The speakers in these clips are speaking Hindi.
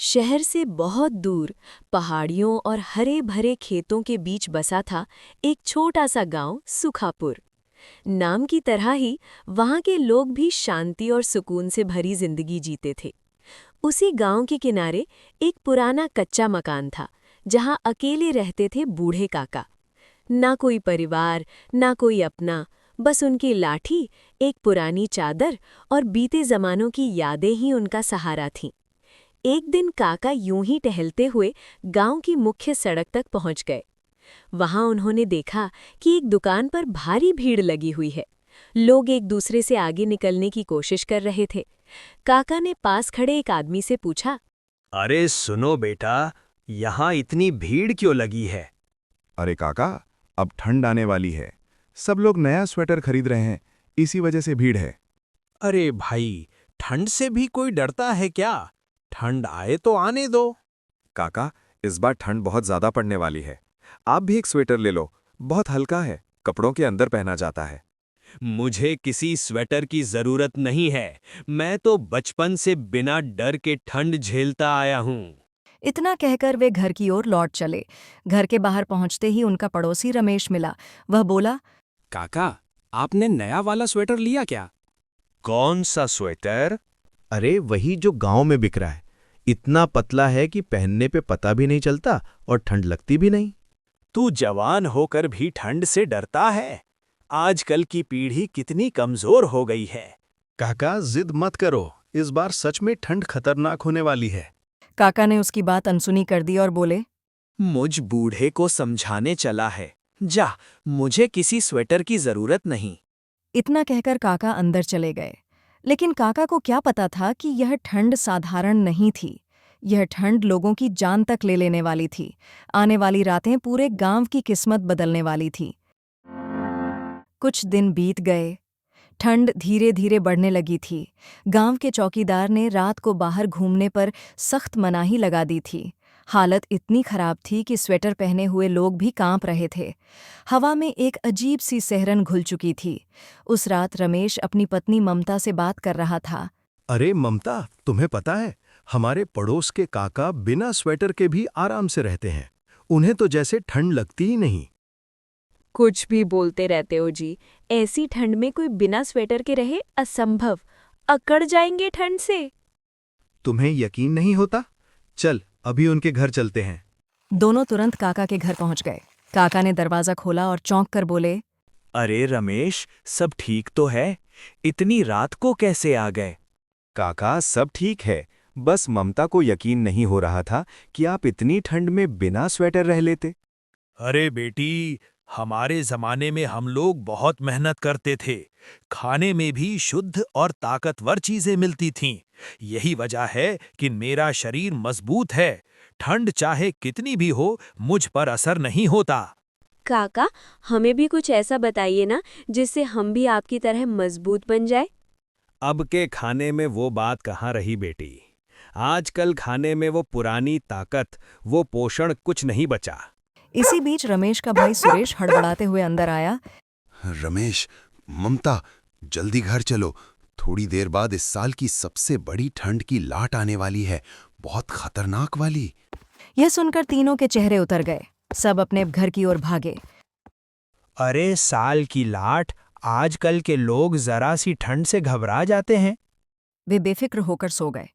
शहर से बहुत दूर पहाड़ियों और हरे भरे खेतों के बीच बसा था एक छोटा सा गांव सुखापुर। नाम की तरह ही वहां के लोग भी शांति और सुकून से भरी जिंदगी जीते थे। उसी गांव के किनारे एक पुराना कच्चा मकान था, जहां अकेले रहते थे बूढ़े काका। ना कोई परिवार, ना कोई अपना, बस उनकी लाठी, एक पुरानी चादर और बीते जमानों की यादें ही उनका सहारा थीं। एक दिन काका यूं ही टहलते हुए गांव की मुख्य सड़क तक पहुंच गए। वहां उन्होंने देखा कि एक दुकान पर भारी भीड़ लगी हुई है। लोग एक दूसरे से आगे निकलने की कोशिश कर रहे थे। काका ने पास खड़े एक आदमी से पूछा, अरे सुनो बेटा, यहाँ इतनी भीड़ क्यों लगी है? अरे काका, अब ठंड आने वाली है। सब लोग नया स्वेटर खरीद रहे हैं, इसी वजह से भीड़ है। अरे भाई, ठंड से भी कोई डरता है क्या? ठंड आए तो आने दो। काका, इस बार ठंड बहुत ज्यादा पड़ने वाली है। आप भी एक स्वेटर ले लो, बहुत हल्का है, कपड़ों के अंदर पहना जाता है। मुझे किसी स्वेटर की जरूरत नहीं है। मैं तो बचपन से बिना डर के ठंड झेलता आया हूँ। इतना कहकर वे घर की ओर लौट चले। घर के बाहर पहुंचते ही उनका पड़ोसी रमेश मिला। वह बोला, काका, आपने नया वाला स्वेटर लिया क्या? कौन सा स्वेटर? अरे वही जो गांव में बिक रहा है। इतना पतला है कि पहनने पे पता भी नहीं चलता और ठंड लगती भी नहीं। तू जवान होकर भी ठंड से डरता है? आजकल की पीढ़ी कितनी कमजोर हो गई है। काका, जिद मत करो, इस बार सच में ठंड खतरनाक होने वाली है। काका ने उसकी बात अनसुनी कर दी और बोले, मुझ बूढ़े को समझाने चला है। जा, मुझे किसी स्वेटर की जरूरत नहीं। इतना कहकर काका अंदर चले गए। लेकिन काका को क्या पता था कि यह ठंड साधारण नहीं थी। यह ठंड लोगों की जान तक ले लेने वाली थी। आने वाली रातें पूरे गांव की किस्मत बदलने वाली थी। कुछ दिन बीत गए। ठंड धीरे धीरे बढ़ने लगी थी। गांव के चौकीदार ने रात को बाहर घूमने पर सख्त मनाही लगा दी थी। हालत इतनी खराब थी कि स्वेटर पहने हुए लोग भी कांप रहे थे। हवा में एक अजीब सी सिहरन घुल चुकी थी। उस रात रमेश अपनी पत्नी ममता से बात कर रहा था। अरे ममता, तुम्हें पता है, हमारे पड़ोस के काका बिना स्वेटर के भी आराम से रहते हैं। उन्हें तो जैसे ठंड लगती ही नहीं। कुछ भी बोलते रहते हो जी। ऐसी ठंड में कोई बिना स्वेटर के रहे असंभव। अकड़ जाएंगे ठंड से। तुम्हें यकीन नहीं होता? चल, अभी उनके घर चलते हैं। दोनों तुरंत काका के घर पहुंच गए। काका ने दरवाजा खोला और चौंक कर बोले, अरे रमेश, सब ठीक तो है? इतनी रात को कैसे आ गए? काका, सब ठीक है, बस ममता को यकीन नहीं हो रहा था कि आप इतनी ठंड में बिना स्वेटर रह लेते। अरे बेटी, हमारे जमाने में हम लोग बहुत मेहनत करते थे। खाने में भी शुद्ध और ताकतवर चीजें मिलती थीं। यही वजह है कि मेरा शरीर मजबूत है। ठंड चाहे कितनी भी हो, मुझ पर असर नहीं होता। काका, हमें भी कुछ ऐसा बताइए ना, जिससे हम भी आपकी तरह मजबूत बन जाए। अब के खाने में वो बात कहाँ रही बेटी। आजकल खाने में वो पुरानी ताकत, वो पोषण कुछ नहीं बचा। इसी बीच रमेश का भाई सुरेश हड़बड़ाते हुए अंदर आया। रमेश, ममता, जल्दी घर चलो। थोड़ी देर बाद इस साल की सबसे बड़ी ठंड की लाट आने वाली है, बहुत खतरनाक वाली। यह सुनकर तीनों के चेहरे उतर गए। सब अपने घर की ओर भागे। अरे साल की लाट, आजकल के लोग जरा सी ठंड से घबरा जाते हैं। वे बेफिक्र होकर सो गए।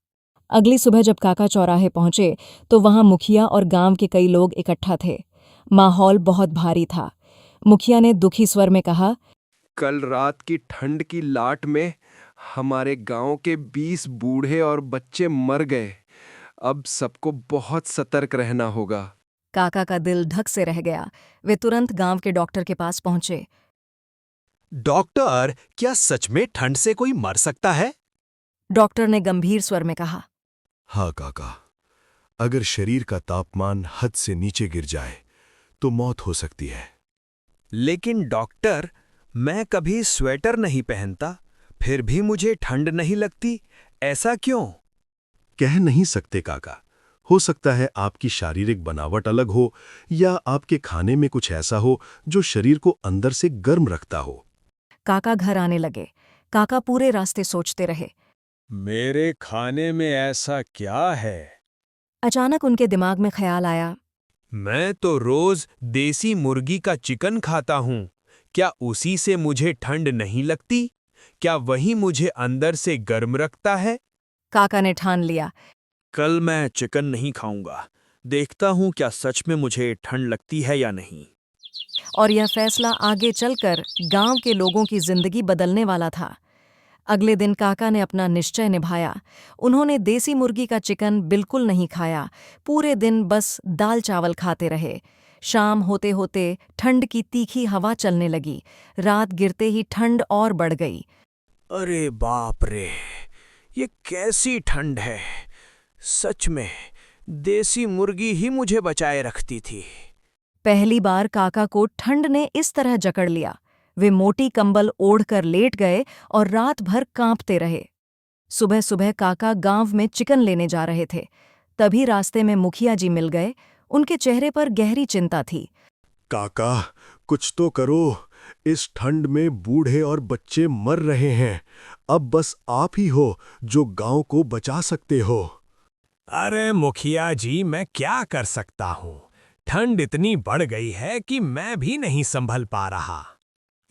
अगली सुबह जब काका चौराहे पहुंचे तो वहां मुखिया और गांव के कई लोग इकट्ठा थे। माहौल बहुत भारी था। मुखिया ने दुखी स्वर में कहा, कल रात की ठंड की लाट में हमारे गांव के 20 बूढ़े और बच्चे मर गए। अब सबको बहुत सतर्क रहना होगा। काका का दिल धक से रह गया। वे तुरंत गांव के डॉक्टर के पास पहुंचे। डॉक्टर, क्या सच में ठंड से कोई मर सकता है? डॉक्टर ने गंभीर स्वर में कहा, हाँ काका, अगर शरीर का तापमान हद से नीचे गिर जाए तो मौत हो सकती है। लेकिन डॉक्टर, मैं कभी स्वेटर नहीं पहनता, फिर भी मुझे ठंड नहीं लगती। ऐसा क्यों? कह नहीं सकते काका। हो सकता है आपकी शारीरिक बनावट अलग हो, या आपके खाने में कुछ ऐसा हो जो शरीर को अंदर से गर्म रखता हो। काका घर आने लगे। काका पूरे रास्ते सोचते रहे। मेरे खाने में ऐसा क्या है अचानक उनके दिमाग में ख्याल आया। मैं तो रोज देसी मुर्गी का चिकन खाता हूँ। क्या उसी से मुझे ठंड नहीं लगती? क्या वही मुझे अंदर से गर्म रखता है? काका ने ठान लिया। कल मैं चिकन नहीं खाऊंगा। देखता हूँ क्या सच में मुझे ठंड लगती है या नहीं। और यह फैसला आगे चलकर गांव के लोगों की जिंदगी बदलने वाला था। अगले दिन काका ने अपना निश्चय निभाया। उन्होंने देसी मुर्गी का चिकन बिल्कुल नहीं खाया। पूरे दिन बस दाल चावल खाते रहे। शाम होते होते ठंड की तीखी हवा चलने लगी। रात गिरते ही ठंड और बढ़ गई। अरे बाप रे, ये कैसी ठंड है। सच में देसी मुर्गी ही मुझे बचाए रखती थी। पहली बार काका को ठंड ने इस तरह जकड़ लिया। वे मोटी कंबल ओढ़कर लेट गए और रात भर कांपते रहे। सुबह सुबह काका गांव में चिकन लेने जा रहे थे। तभी रास्ते में मुखिया जी मिल गए। उनके चेहरे पर गहरी चिंता थी। काका, कुछ तो करो। इस ठंड में बूढ़े और बच्चे मर रहे हैं। अब बस आप ही हो जो गांव को बचा सकते हो। अरे मुखिया जी, मैं क्या कर सकता हूँ? ठंड इतनी बढ़ गई है कि मैं भी नहीं संभल पा रहा।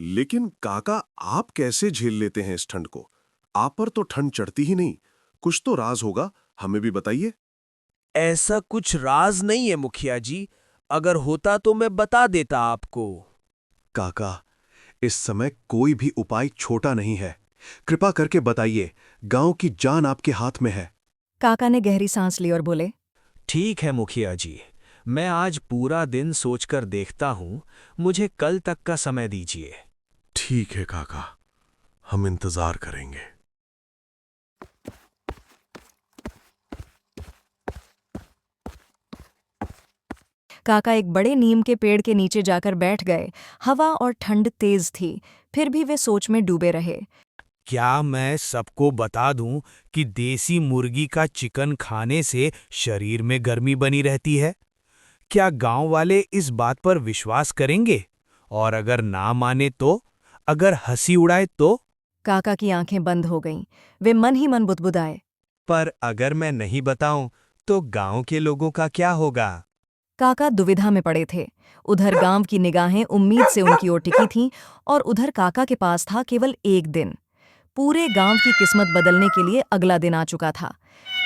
लेकिन काका, आप कैसे झेल लेते हैं इस ठंड को? आप पर तो ठंड चढ़ती ही नहीं। कुछ तो राज होगा, हमें भी बताइए। ऐसा कुछ राज नहीं है मुखिया जी। अगर होता तो मैं बता देता आपको। काका, इस समय कोई भी उपाय छोटा नहीं है। कृपा करके बताइए, गांव की जान आपके हाथ में है। काका ने गहरी सांस ली और बोले, ठीक है मुखिया जी, मैं आज पूरा दिन सोचकर देखता हूँ। मुझे कल तक का समय दीजिए। ठीक है काका, हम इंतजार करेंगे। काका एक बड़े नीम के पेड़ के नीचे जाकर बैठ गए। हवा और ठंड तेज थी, फिर भी वे सोच में डूबे रहे। क्या मैं सबको बता दूं कि देसी मुर्गी का चिकन खाने से शरीर में गर्मी बनी रहती है? क्या गांव वाले इस बात पर विश्वास करेंगे? और अगर ना माने तो? अगर हंसी उड़ाए तो? काका की आंखें बंद हो गईं। वे मन ही मन बुदबुदाए। पर अगर मैं नहीं बताऊं तो गांव के लोगों का क्या होगा? काका दुविधा में पड़े थे। उधर गांव की निगाहें उम्मीद से उनकी ओर टिकी थीं और उधर काका के पास था केवल एक दिन। पूरे गांव की किस्मत बदलने के लिए अगला दिन आ चुका था।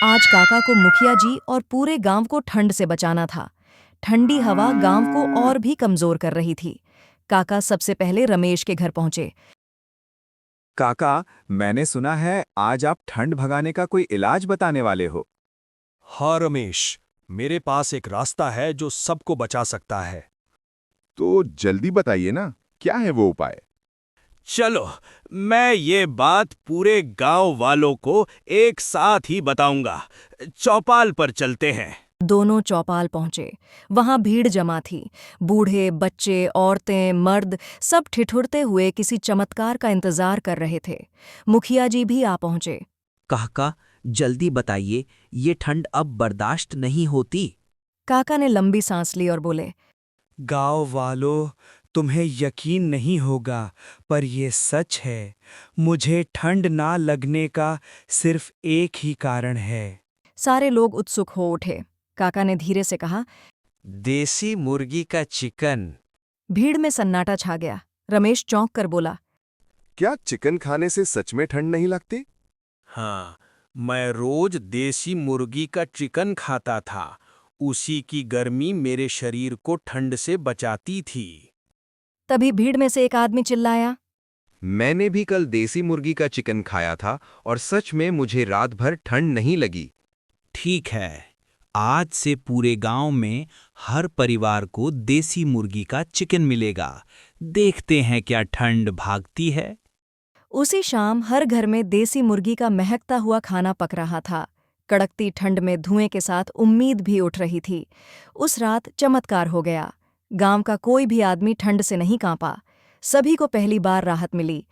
आज काका को मुखिया जी और पूरे गांव को ठंड से बचाना था। ठंडी हवा गांव को और भी कमजोर कर रही थी। काका सबसे पहले रमेश के घर पहुंचे। काका, मैंने सुना है आज आप ठंड भगाने का कोई इलाज बताने वाले हो। हाँ रमेश, मेरे पास एक रास्ता है जो सबको बचा सकता है। तो जल्दी बताइए ना, क्या है वो उपाय? चलो, मैं ये बात पूरे गांव वालों को एक साथ ही बताऊंगा। चौपाल पर चलते हैं। दोनों चौपाल पहुंचे। वहां भीड़ जमा थी। बूढ़े, बच्चे, औरतें, मर्द सब ठिठुरते हुए किसी चमत्कार का इंतजार कर रहे थे। मुखिया जी भी आ पहुंचे। काका, जल्दी बताइए, ये ठंड अब बर्दाश्त नहीं होती। काका ने लंबी सांस ली और बोले, गांव वालों, तुम्हें यकीन नहीं होगा, पर ये सच है। मुझे ठंड ना लगने का सिर्फ एक ही कारण है। सारे लोग उत्सुक हो उठे। काका ने धीरे से कहा, देसी मुर्गी का चिकन। भीड़ में सन्नाटा छा गया। रमेश चौंक कर बोला, क्या चिकन खाने से सच में ठंड नहीं लगती? हाँ, मैं रोज देसी मुर्गी का चिकन खाता था। उसी की गर्मी मेरे शरीर को ठंड से बचाती थी। तभी भीड़ में से एक आदमी चिल्लाया, मैंने भी कल देसी मुर्गी का चिकन खाया था और सच में मुझे रात भर ठंड नहीं लगी। ठीक है, आज से पूरे गांव में हर परिवार को देसी मुर्गी का चिकन मिलेगा। देखते हैं क्या ठंड भागती है। उसी शाम हर घर में देसी मुर्गी का महकता हुआ खाना पक रहा था। कड़कती ठंड में धुएं के साथ उम्मीद भी उठ रही थी। उस रात चमत्कार हो गया। गांव का कोई भी आदमी ठंड से नहीं कांपा। सभी को पहली बार राहत मिली।